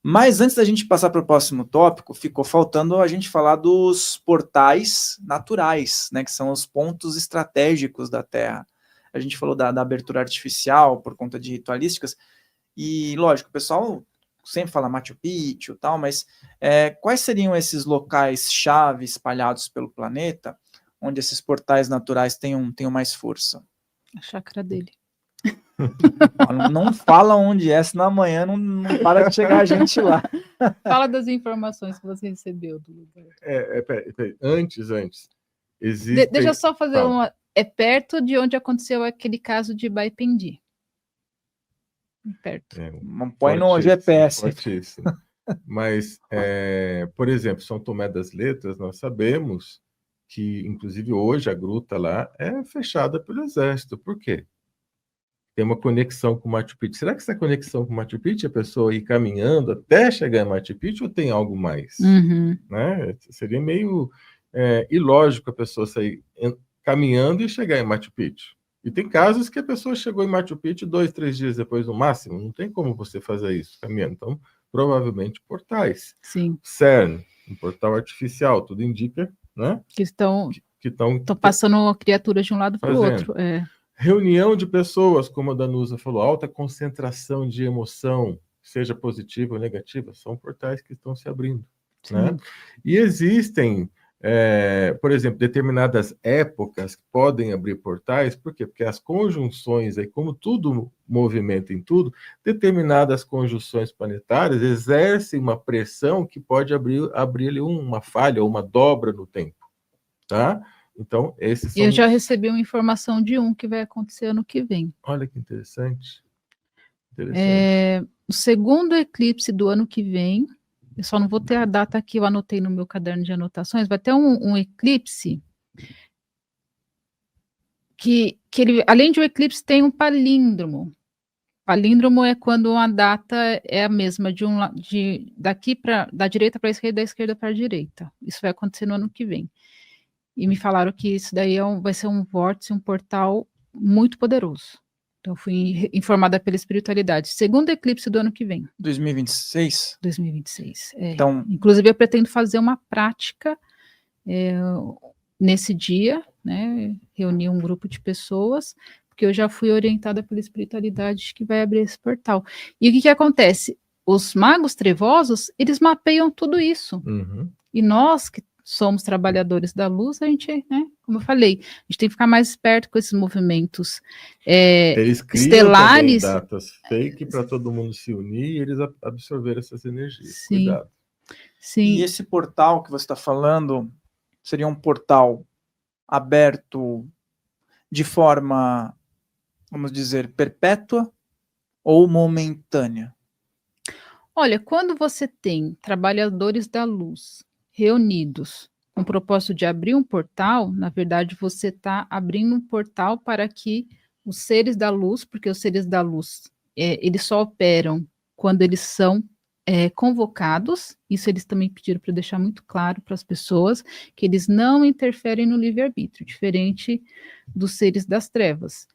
Mas antes da gente passar para o próximo tópico, ficou faltando a gente falar dos portais naturais, né, que são os pontos estratégicos da Terra. A gente falou da abertura artificial por conta de ritualísticas, e lógico, o pessoal sempre fala Machu Picchu e tal, mas quais seriam esses locais-chave espalhados pelo planeta, onde esses portais naturais tenham mais força? A chácara dele. Não fala onde é, senão amanhã não para de chegar a gente lá. Fala das informações que você recebeu do lugar. Peraí. Antes. Existe. Deixa eu só fazer uma... É perto de onde aconteceu aquele caso de Baipendi. Perto. Põe no GPS. Fortíssimo. Mas, por exemplo, São Tomé das Letras, nós sabemos que, inclusive, hoje a gruta lá é fechada pelo Exército. Por quê? Tem uma conexão com Machu Picchu. Será que essa conexão com Machu Picchu é a pessoa ir caminhando até chegar em Machu Picchu ou tem algo mais? Uhum. Né? Seria meio ilógico a pessoa sair caminhando e chegar em Machu Picchu. E tem casos que a pessoa chegou em Machu Picchu 2, 3 dias depois no máximo. Não tem como você fazer isso caminhando. Então, provavelmente portais. Sim. CERN, um portal artificial, tudo indica, né? Que estão passando criaturas de um lado para o outro. Reunião de pessoas, como a Danusa falou, alta concentração de emoção, seja positiva ou negativa, são portais que estão se abrindo. Né? E existem, por exemplo, determinadas épocas que podem abrir portais, por quê? Porque as conjunções, aí, como tudo movimenta em tudo, determinadas conjunções planetárias exercem uma pressão que pode abrir ali uma falha ou uma dobra no tempo. Tá? Então, esses são... Eu já recebi uma informação de um que vai acontecer ano que vem. Olha que interessante. O segundo eclipse do ano que vem, eu só não vou ter a data aqui, eu anotei no meu caderno de anotações, vai ter um eclipse que ele, além de um eclipse, tem um palíndromo. Palíndromo é quando uma data é a mesma da direita para a esquerda, da esquerda para a direita. Isso vai acontecer no ano que vem. E me falaram que isso daí vai ser um vórtice, um portal muito poderoso. Então, fui informada pela espiritualidade. Segundo eclipse do ano que vem. 2026? 2026, Então, inclusive, eu pretendo fazer uma prática nesse dia, né? Reunir um grupo de pessoas, porque eu já fui orientada pela espiritualidade que vai abrir esse portal. E o que acontece? Os magos trevosos, eles mapeiam tudo isso. Uhum. E nós que somos trabalhadores da luz, a gente, né, como eu falei, a gente tem que ficar mais esperto com esses movimentos eles criam estelares. Datas fake para todo mundo se unir e eles absorver essas energias. Sim. Cuidado. Sim. E esse portal que você está falando seria um portal aberto de forma, vamos dizer, perpétua ou momentânea? Olha, quando você tem trabalhadores da luz reunidos com o propósito de abrir um portal, na verdade você está abrindo um portal para que os seres da luz, porque os seres da luz, eles só operam quando eles são convocados, isso eles também pediram para deixar muito claro para as pessoas, que eles não interferem no livre-arbítrio, diferente dos seres das trevas.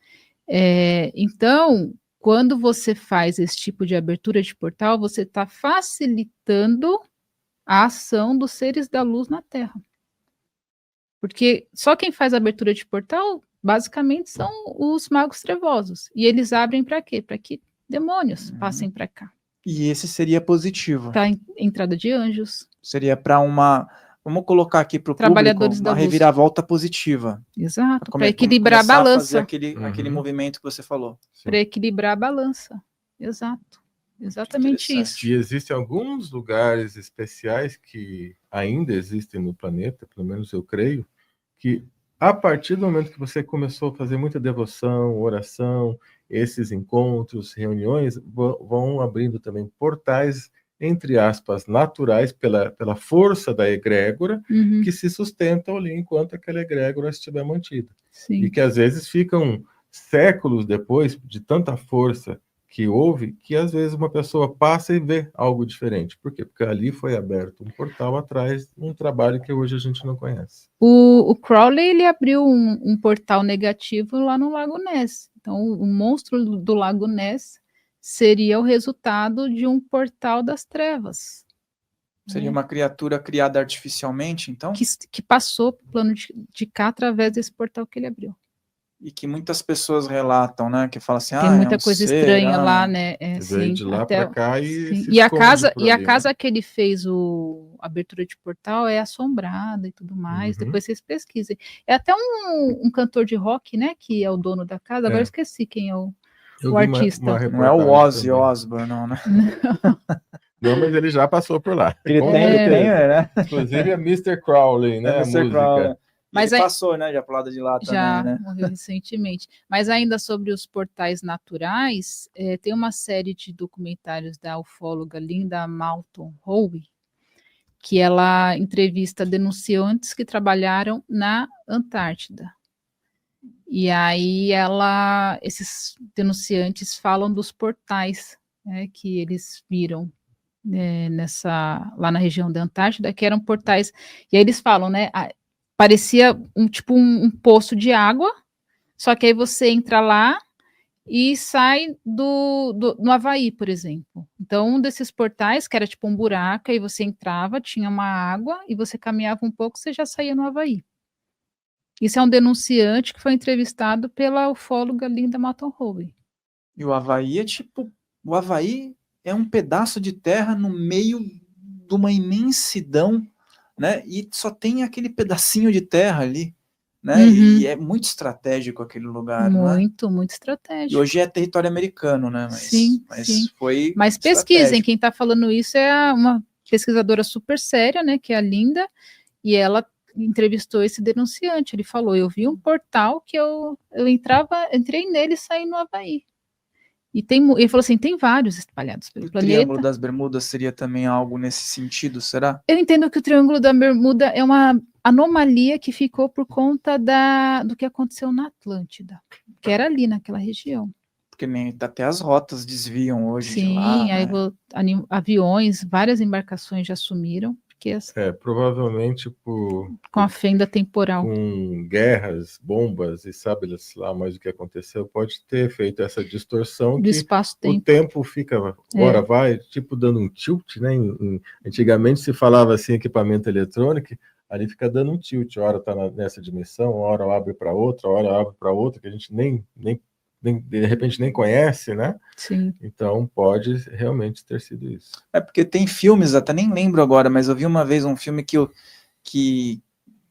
Então, quando você faz esse tipo de abertura de portal, você está facilitando a ação dos seres da luz na Terra. Porque só quem faz a abertura de portal, basicamente, são os magos trevosos. E eles abrem para quê? Para que demônios passem para cá. E esse seria positivo. Para entrada de anjos. Seria para uma... Vamos colocar aqui para o público uma reviravolta positiva. Exato, para equilibrar a balança. Fazer aquele movimento que você falou. Para equilibrar a balança. Exato. Exatamente isso. E existem alguns lugares especiais que ainda existem no planeta, pelo menos eu creio, que a partir do momento que você começou a fazer muita devoção, oração, esses encontros, reuniões, vão abrindo também portais, entre aspas, naturais, pela força da egrégora, que se sustentam ali enquanto aquela egrégora estiver mantida. Sim. E que às vezes ficam séculos depois, de tanta força que houve, que às vezes uma pessoa passa e vê algo diferente. Por quê? Porque ali foi aberto um portal atrás de um trabalho que hoje a gente não conhece. O Crowley, ele abriu um portal negativo lá no Lago Ness. Então, o monstro do Lago Ness seria o resultado de um portal das trevas. Seria uma criatura criada artificialmente, então? Que passou para o plano de cá através desse portal que ele abriu. E que muitas pessoas relatam, né? Que falam assim, Tem muita é um coisa ser, estranha lá, né? Veio de lá para cá e se e a esconde casa que ele fez a abertura de portal é assombrada e tudo mais. Depois vocês pesquisem. É até um cantor de rock, né? Que é o dono da casa. Agora eu esqueci quem é o artista. Não é o Ozzy Osbourne, não, né? Não, mas ele já passou por lá. Ele tem, né? Inclusive é Mr. Crowley, né? É a música. Crowley. Mas ele passou, né? Já pro lado de lá já também, né? morreu recentemente. Mas ainda sobre os portais naturais, tem uma série de documentários da ufóloga Linda Moulton Howe, que ela entrevista denunciantes que trabalharam na Antártida. E aí esses denunciantes falam dos portais, né, que eles viram lá na região da Antártida, que eram portais. E aí eles falam, né? Parecia um poço de água, só que aí você entra lá e sai no Havaí, por exemplo. Então, um desses portais, que era tipo um buraco, aí você entrava, tinha uma água, e você caminhava um pouco, você já saía no Havaí. Isso é um denunciante que foi entrevistado pela ufóloga Linda Moulton Howe. E o Havaí o Havaí é um pedaço de terra no meio de uma imensidão, né? E só tem aquele pedacinho de terra ali, né? E é muito estratégico aquele lugar, muito, não é? Muito estratégico. E hoje é território americano, né? Sim. Foi Mas pesquisem, quem está falando isso é uma pesquisadora super séria, né? Que é a Linda, e ela entrevistou esse denunciante. Ele falou: eu vi um portal que eu entrei nele e saí no Havaí. Ele falou assim, tem vários espalhados pelo planeta. O Triângulo das Bermudas seria também algo nesse sentido, será? Eu entendo que o Triângulo da Bermuda é uma anomalia que ficou por conta do que aconteceu na Atlântida, que era ali naquela região. Porque até as rotas desviam hoje de lá. Sim, aí aviões, várias embarcações já sumiram. Provavelmente com a fenda temporal. Com guerras, bombas e sabe lá mais o que aconteceu, pode ter feito essa distorção do espaço-tempo. O tempo fica, hora vai, tipo dando um tilt, né? Antigamente se falava assim, equipamento eletrônico, ali fica dando um tilt, hora está nessa dimensão, hora abre para outra, hora abre para outra, que a gente nem de repente nem conhece, né? Sim. Então pode realmente ter sido isso. É porque tem filmes, até nem lembro agora, mas eu vi uma vez um filme que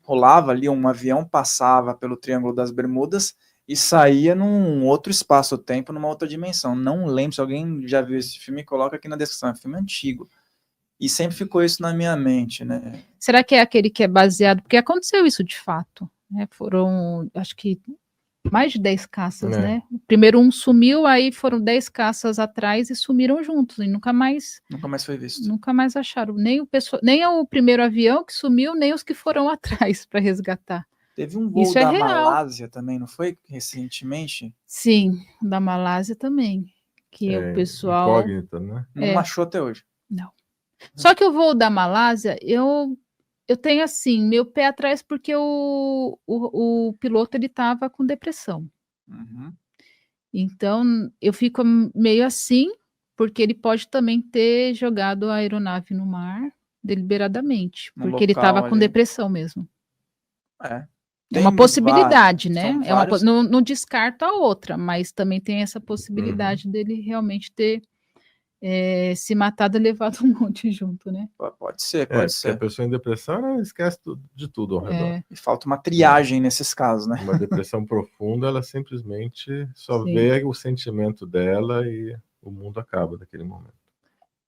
rolava ali, um avião passava pelo Triângulo das Bermudas e saía num outro espaço-tempo, numa outra dimensão. Não lembro, se alguém já viu esse filme, coloca aqui na descrição, é um filme antigo. E sempre ficou isso na minha mente, né? Será que é aquele que é baseado? Porque aconteceu isso de fato, né? Foram, acho que mais de 10 caças, né? Primeiro um sumiu, aí foram 10 caças atrás e sumiram juntos, e nunca mais foi visto. Nunca mais acharam, nem o primeiro avião que sumiu, nem os que foram atrás para resgatar. Teve um voo da Malásia também, não foi? Recentemente? Sim, da Malásia também, que o pessoal... Incógnita, né? Não achou até hoje. Não. Só que o voo da Malásia, eu tenho assim, meu pé atrás, porque o piloto ele estava com depressão. Uhum. Então, eu fico meio assim, porque ele pode também ter jogado a aeronave no mar deliberadamente, porque ele estava com depressão mesmo. É uma possibilidade, né? Não descarto a outra, mas também tem essa possibilidade dele realmente ter se matado e levado um monte junto, né? Pode ser, pode ser. Porque a pessoa em depressão, ela esquece de tudo ao redor. E falta uma triagem nesses casos, né? Uma depressão profunda, ela simplesmente só vê o sentimento dela e o mundo acaba naquele momento.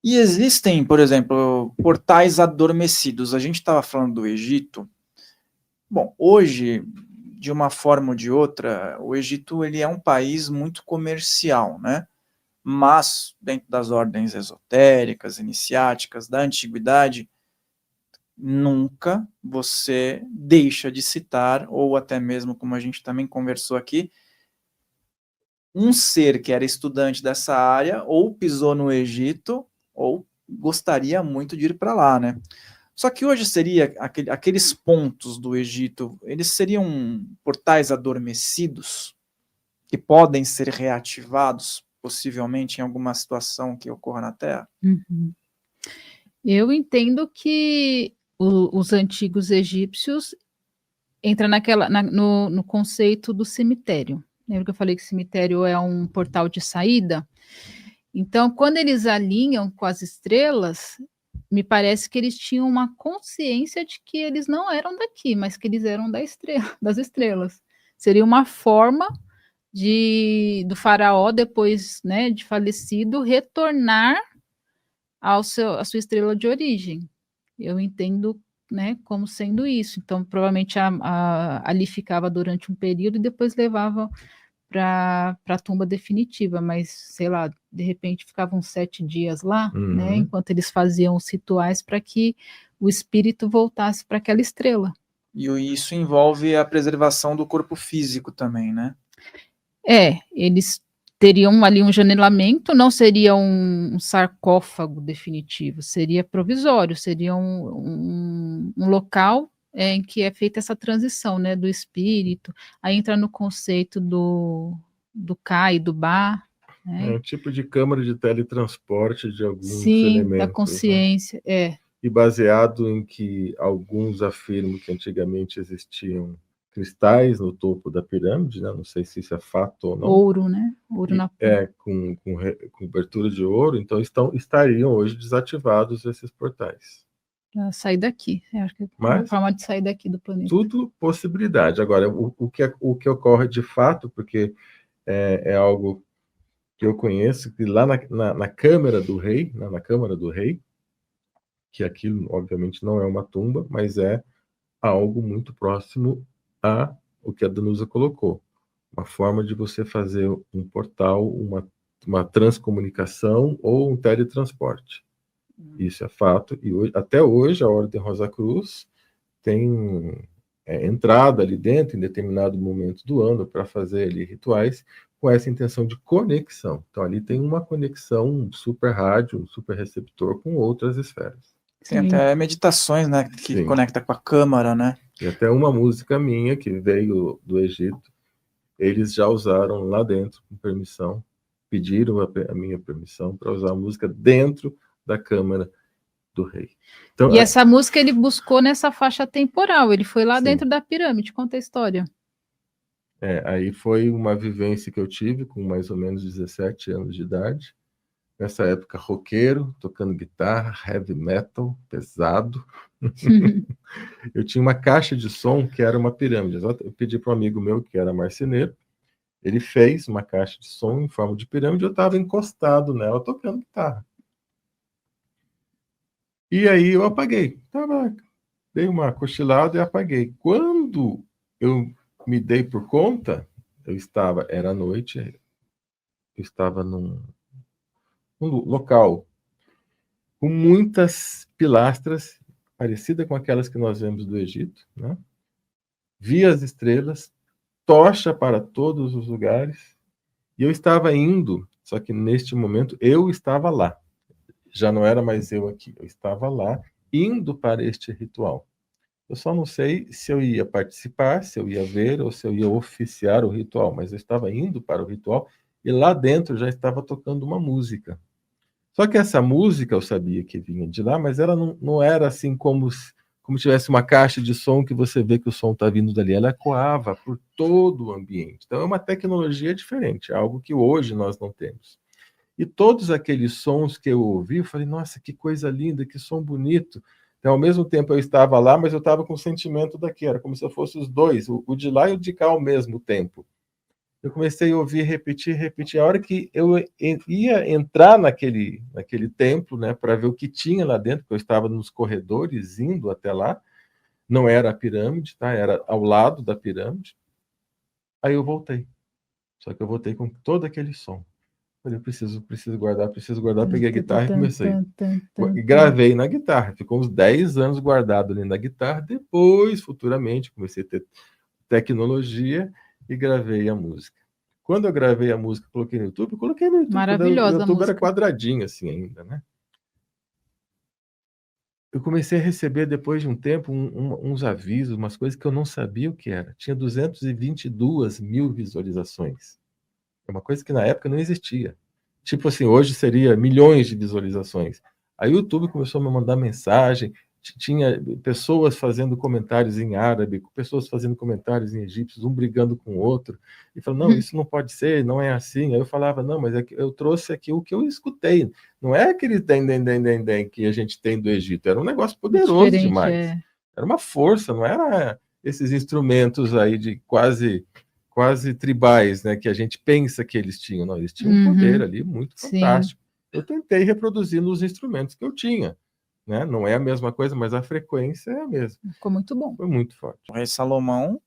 E existem, por exemplo, portais adormecidos. A gente estava falando do Egito. Bom, hoje, de uma forma ou de outra, o Egito ele é um país muito comercial, né? Mas, dentro das ordens esotéricas, iniciáticas, da antiguidade, nunca você deixa de citar, ou até mesmo, como a gente também conversou aqui, um ser que era estudante dessa área, ou pisou no Egito, ou gostaria muito de ir para lá, né? Só que hoje seria aqueles pontos do Egito, eles seriam portais adormecidos, que podem ser reativados possivelmente em alguma situação que ocorra na Terra? Uhum. Eu entendo que os antigos egípcios entram no conceito do cemitério. Lembra que eu falei que cemitério é um portal de saída? Então, quando eles alinham com as estrelas, me parece que eles tinham uma consciência de que eles não eram daqui, mas que eles eram das estrelas. Seria uma forma do faraó, depois, né, de falecido, retornar à sua estrela de origem. Eu entendo, né, como sendo isso. Então, provavelmente ali ficava durante um período e depois levava para a tumba definitiva, mas, sei lá, de repente ficavam 7 dias lá, né, enquanto eles faziam os rituais para que o espírito voltasse para aquela estrela. E isso envolve a preservação do corpo físico também, né? Eles teriam ali um janelamento, não seria um sarcófago definitivo, seria provisório, seria um local em que é feita essa transição, né, do espírito. Aí entra no conceito do Ka e do Ba. Né? É um tipo de câmara de teletransporte de alguns elementos. Sim, da né? consciência, E baseado em que alguns afirmam que antigamente existiam cristais no topo da pirâmide, né? Não sei se isso é fato ou não. Ouro, né? Ouro na com cobertura de ouro, então estariam hoje desativados esses portais. Sair daqui, acho que é uma forma de sair daqui do planeta. Tudo possibilidade. Agora, o que ocorre de fato, porque é algo que eu conheço, que lá na Câmara do Rei, na Câmara do Rei, que aquilo, obviamente, não é uma tumba, mas é algo muito próximo a o que a Danusa colocou. Uma forma de você fazer um portal, uma transcomunicação ou um teletransporte. Isso é fato. E até hoje, a Ordem Rosa Cruz tem entrada ali dentro, em determinado momento do ano, para fazer ali rituais com essa intenção de conexão. Então, ali tem uma conexão, um super rádio, um super receptor com outras esferas. Tem até meditações, né, que conecta com a câmara, né? E até uma música minha que veio do Egito, eles já usaram lá dentro, com permissão, pediram a minha permissão para usar a música dentro da Câmara do Rei. Então, e essa música ele buscou nessa faixa temporal, ele foi lá dentro da pirâmide, conta a história. Aí foi uma vivência que eu tive com mais ou menos 17 anos de idade. Nessa época, roqueiro, tocando guitarra, heavy metal, pesado. Eu tinha uma caixa de som que era uma pirâmide. Eu pedi para um amigo meu, que era marceneiro, ele fez uma caixa de som em forma de pirâmide, eu estava encostado nela, tocando guitarra. E aí eu apaguei. Dei uma cochilada e apaguei. Quando eu me dei por conta, era noite, eu estava num local com muitas pilastras, parecida com aquelas que nós vemos do Egito, né? Vi as estrelas, tocha para todos os lugares, e eu estava indo, só que neste momento eu estava lá. Já não era mais eu aqui, eu estava lá, indo para este ritual. Eu só não sei se eu ia participar, se eu ia ver, ou se eu ia oficiar o ritual, mas eu estava indo para o ritual, e lá dentro já estava tocando uma música. Só que essa música eu sabia que vinha de lá, mas ela não era assim como tivesse uma caixa de som que você vê que o som está vindo dali. Ela ecoava por todo o ambiente. Então é uma tecnologia diferente, algo que hoje nós não temos. E todos aqueles sons que eu ouvi, eu falei, nossa, que coisa linda, que som bonito. Então, ao mesmo tempo eu estava lá, mas eu estava com o sentimento daqui, era como se eu fosse os dois, o de lá e o de cá ao mesmo tempo. Eu comecei a ouvir, repetir. A hora que eu ia entrar naquele templo, né, para ver o que tinha lá dentro, porque eu estava nos corredores indo até lá, não era a pirâmide, tá? Era ao lado da pirâmide. Aí eu voltei. Só que eu voltei com todo aquele som. Falei, eu preciso guardar, peguei a guitarra e comecei. Gravei na guitarra, ficou uns 10 anos guardado ali na guitarra, depois, futuramente, comecei a ter tecnologia e gravei a música. Quando eu gravei a música, coloquei no YouTube. Maravilhosa o YouTube era quadradinho assim ainda, né? Eu comecei a receber, depois de um tempo, uns avisos, umas coisas que eu não sabia o que era. Tinha 222 mil visualizações. É uma coisa que na época não existia. tipo assim, hoje seria milhões de visualizações. Aí o YouTube começou a me mandar mensagem, tinha pessoas fazendo comentários em árabe, pessoas fazendo comentários em egípcios, um brigando com o outro, e falando, não, isso não pode ser, não é assim. Aí eu falava, não, mas é que eu trouxe aqui o que eu escutei, não é aquele den que a gente tem do Egito, era um negócio poderoso demais. Era uma força, não era esses instrumentos aí de quase tribais, né, que a gente pensa que eles tinham. Não, eles tinham um poder ali muito fantástico. Eu tentei reproduzir nos instrumentos que eu tinha, né? Não é a mesma coisa, mas a frequência é a mesma. Ficou muito bom. Foi muito forte. O rei Salomão...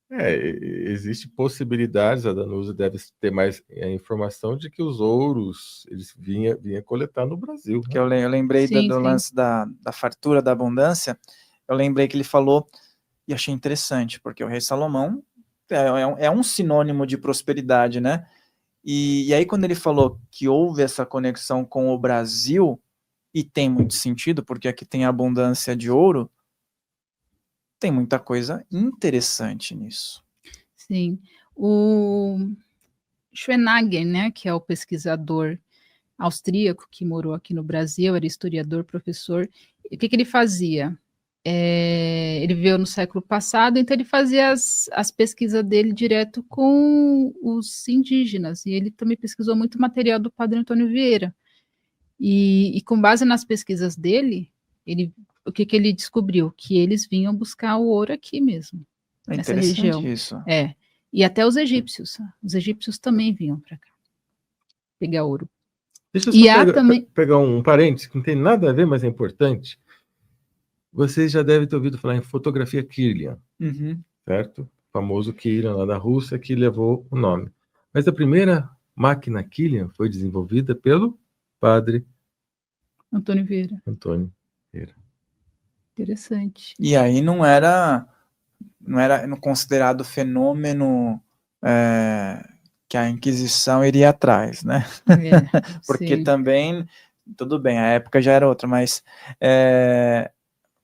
Existe possibilidades, a Danusa deve ter mais informação de que os ouros, eles vinha coletar no Brasil. Porque eu lembrei do lance da fartura, da abundância, eu lembrei que ele falou, e achei interessante, porque o rei Salomão é um sinônimo de prosperidade, né? E aí quando ele falou que houve essa conexão com o Brasil, e tem muito sentido, porque aqui tem abundância de ouro, tem muita coisa interessante nisso. Sim. O Schwenager, né, que é o pesquisador austríaco que morou aqui no Brasil, era historiador, professor, e o que ele fazia? Ele veio no século passado, então ele fazia as pesquisas dele direto com os indígenas, e ele também pesquisou muito material do Padre Antônio Vieira. E com base nas pesquisas dele, o que ele descobriu? Que eles vinham buscar o ouro aqui mesmo, nessa região. Isso. E até os egípcios também vinham para cá pegar ouro. Deixa eu só pegar um parênteses que não tem nada a ver, mas é importante. Vocês já devem ter ouvido falar em fotografia Kirlian, certo? O famoso Kirlian lá da Rússia que levou o nome. Mas a primeira máquina Kirlian foi desenvolvida pelo Padre Antônio Vieira. Interessante. E aí não era considerado fenômeno que a Inquisição iria atrás, né? Porque também, tudo bem, a época já era outra, mas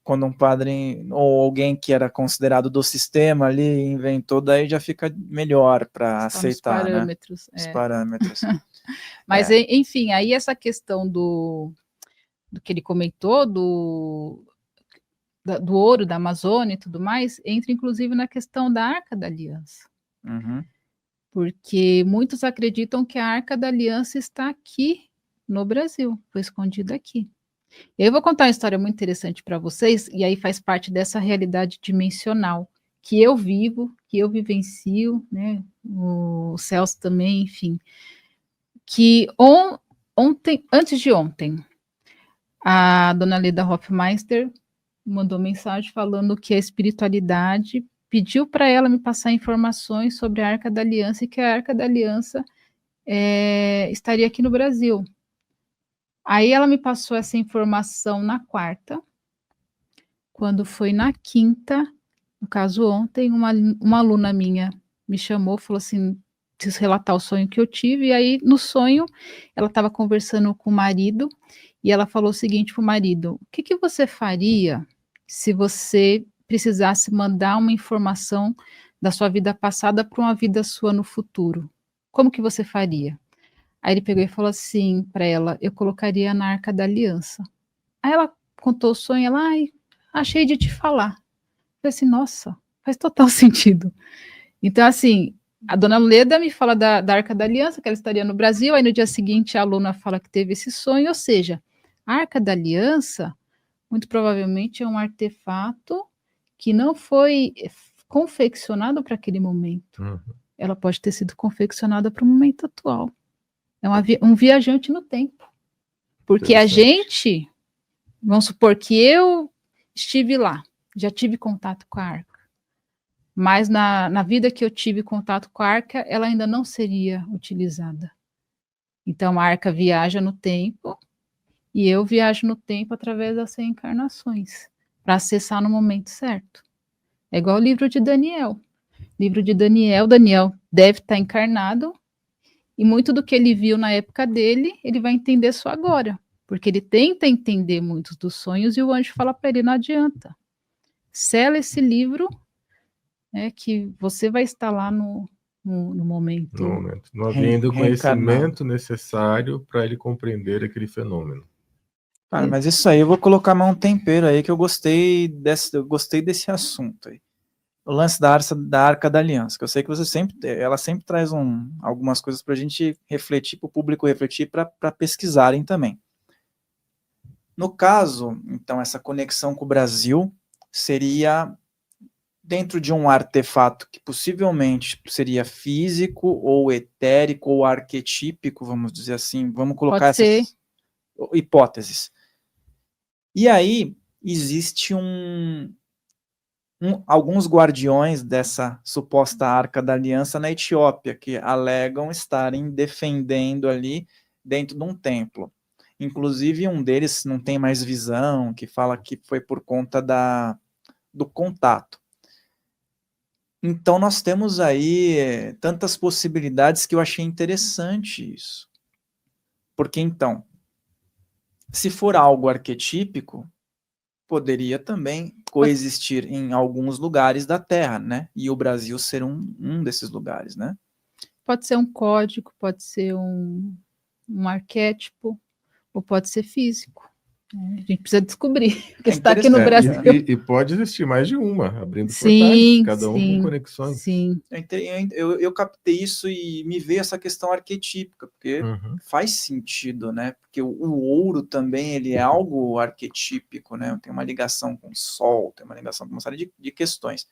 quando um padre ou alguém que era considerado do sistema ali inventou, daí já fica melhor para aceitar, os parâmetros, né? Os parâmetros. Mas, enfim, aí essa questão do que ele comentou, do ouro da Amazônia e tudo mais, entra inclusive na questão da Arca da Aliança. Porque muitos acreditam que a Arca da Aliança está aqui no Brasil, foi escondida aqui. Eu vou contar uma história muito interessante para vocês, e aí faz parte dessa realidade dimensional que eu vivo, que eu vivencio, né? O Celso também, enfim. Que antes de ontem, a dona Leda Hoffmeister mandou mensagem falando que a espiritualidade pediu para ela me passar informações sobre a Arca da Aliança e que a Arca da Aliança estaria aqui no Brasil. Aí ela me passou essa informação na quarta. Quando foi na quinta, no caso ontem, uma aluna minha me chamou, falou assim, preciso relatar o sonho que eu tive, e aí no sonho ela estava conversando com o marido, e ela falou o seguinte para o marido, o que você faria se você precisasse mandar uma informação da sua vida passada para uma vida sua no futuro? Como que você faria? Aí ele pegou e falou assim para ela, eu colocaria na Arca da Aliança. Aí ela contou o sonho, ela, achei de te falar. Eu falei assim, nossa, faz total sentido. Então, assim, a dona Leda me fala da Arca da Aliança, que ela estaria no Brasil, aí no dia seguinte a aluna fala que teve esse sonho, ou seja, a Arca da Aliança, muito provavelmente é um artefato que não foi confeccionado para aquele momento. Ela pode ter sido confeccionada para o momento atual. É um viajante no tempo. Porque a gente, vamos supor que eu estive lá, já tive contato com a Arca. Mas na vida que eu tive contato com a Arca, ela ainda não seria utilizada. Então a Arca viaja no tempo e eu viajo no tempo através das reencarnações, para acessar no momento certo. É igual o livro de Daniel. Livro de Daniel deve estar encarnado, e muito do que ele viu na época dele, ele vai entender só agora, porque ele tenta entender muitos dos sonhos, e o anjo fala para ele, não adianta. Sela esse livro, que você vai estar lá no momento. No momento. Não havia ainda o Reencarnado. conhecimento necessário para ele compreender aquele fenômeno. Cara, mas isso aí eu vou colocar mais um tempero aí, que eu gostei desse assunto aí. O lance da Arca da Aliança, que eu sei que ela sempre traz algumas coisas para a gente refletir, para o público refletir, para pesquisarem também. No caso, então, essa conexão com o Brasil seria dentro de um artefato que possivelmente seria físico, ou etérico, ou arquetípico, vamos dizer assim, vamos colocar essas hipóteses. E aí, existe alguns guardiões dessa suposta Arca da Aliança na Etiópia, que alegam estarem defendendo ali dentro de um templo. Inclusive, um deles não tem mais visão, que fala que foi por conta do contato. Então, nós temos aí tantas possibilidades que eu achei interessante isso. Porque, então, se for algo arquetípico, poderia também coexistir em alguns lugares da Terra, né? E o Brasil ser um desses lugares, né? Pode ser um código, pode ser um arquétipo, ou pode ser físico. A gente precisa descobrir, porque está aqui no Brasil. E pode existir mais de uma, abrindo portais, cada um com conexões. Sim. Eu captei isso e me veio essa questão arquetípica, porque faz sentido, né? Porque o ouro também, ele é algo arquetípico, né? Tem uma ligação com o sol, tem uma ligação com uma série de questões.